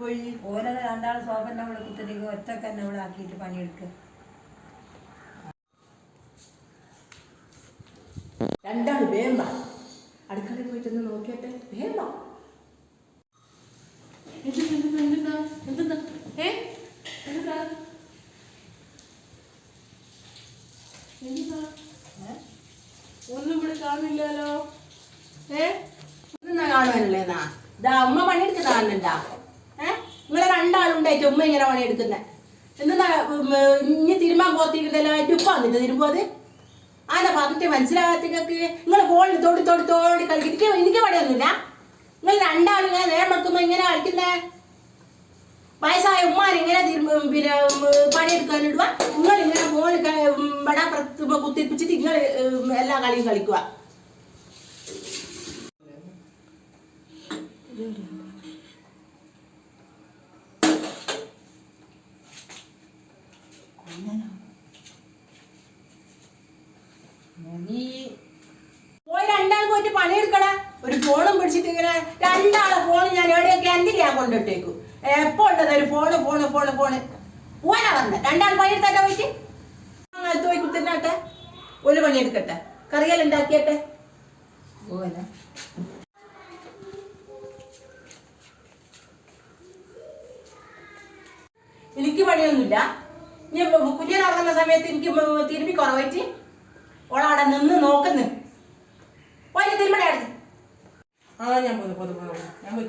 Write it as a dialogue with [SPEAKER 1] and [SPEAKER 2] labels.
[SPEAKER 1] പോയി?
[SPEAKER 2] ഓരോ രണ്ടാൾ സോഫന്നെ ഇവിടെ കുത്തിരിക്കുക ഒറ്റക്ക് തന്നെ ഇവിടെ ആക്കിയിട്ട് പണിയെടുക്കുക.
[SPEAKER 1] രണ്ടാൾ വേമ്പ അടുക്കളയിൽ പോയിട്ടൊന്ന് നോക്കിയട്ടെ. വേമ്പ ഒന്നും ഇവിടെ കാണില്ലല്ലോ. ഒന്നും കാണുമല്ലേന്നാ? ഇതാ ഉമ്മ പണിയെടുക്കുന്ന കാണുന്നുണ്ടാ? നിങ്ങളെ രണ്ടാളുണ്ടായിട്ട് ഉമ്മ ഇങ്ങനെ പണിയെടുക്കുന്നേ എന്താ? ഇനി തിരുമാൻ പോത്തിരിക്കുന്നല്ലോ. ഉപ്പ വന്നിട്ട് തിരുമ്പോ അത് ആന പറഞ്ഞിട്ട് മനസ്സിലാകത്തേക്ക് നിങ്ങൾ ഫോണിൽ തോടി തോടി തോടി കളിക്കും. എനിക്ക് പണിയൊന്നുമില്ല. നിങ്ങൾ രണ്ടാളും ഇങ്ങനെ നേരം വെക്കുമ്പോ ഇങ്ങനെ കളിക്കുന്നേ. വയസ്സായ ഉമ്മാരിങ്ങനെ പിന്നെ പണിയെടുക്കാനിടുക. നിങ്ങൾ ഇങ്ങനെ ഫോണിൽ വടാപ്പുറത്തുമ്പോ കുത്തിപ്പിച്ചിട്ട് നിങ്ങൾ എല്ലാ കളിയും കളിക്കുക. പോയി രണ്ടാൾ പോയിട്ട് പണിയെടുക്കട. ഒരു ഫോണും പിടിച്ചിട്ട് ഇങ്ങനെ രണ്ടാളെ ഫോണ് ഞാൻ എവിടെയൊക്കെ എന്തിനാ കൊണ്ടിട്ടേക്കും. എപ്പോ ഉള്ളത് ഒരു ഫോണ് ഫോണ് ഫോണ് ഫോണ് പോവാനാ പറഞ്ഞത്. രണ്ടാൾ പണിയെടുത്താട്ടെ പോയിട്ട് പോയി കുത്തിനാട്ടെ. ഒരു പണിയെടുക്കട്ടെ. കറിയെല്ലാം ഉണ്ടാക്കിയട്ടെ. പോവല്ലേ എനിക്ക് പണിയൊന്നുമില്ല. ഇനി കുഞ്ഞിറങ്ങുന്ന സമയത്ത് എനിക്ക് തിരുമ്പി കുറവായിട്ട് ഓളവിടെ നിന്ന് നോക്കുന്നു. പോയി തിരുമ്പട.
[SPEAKER 3] ഞാൻ പോയി ഞാൻ പോയി.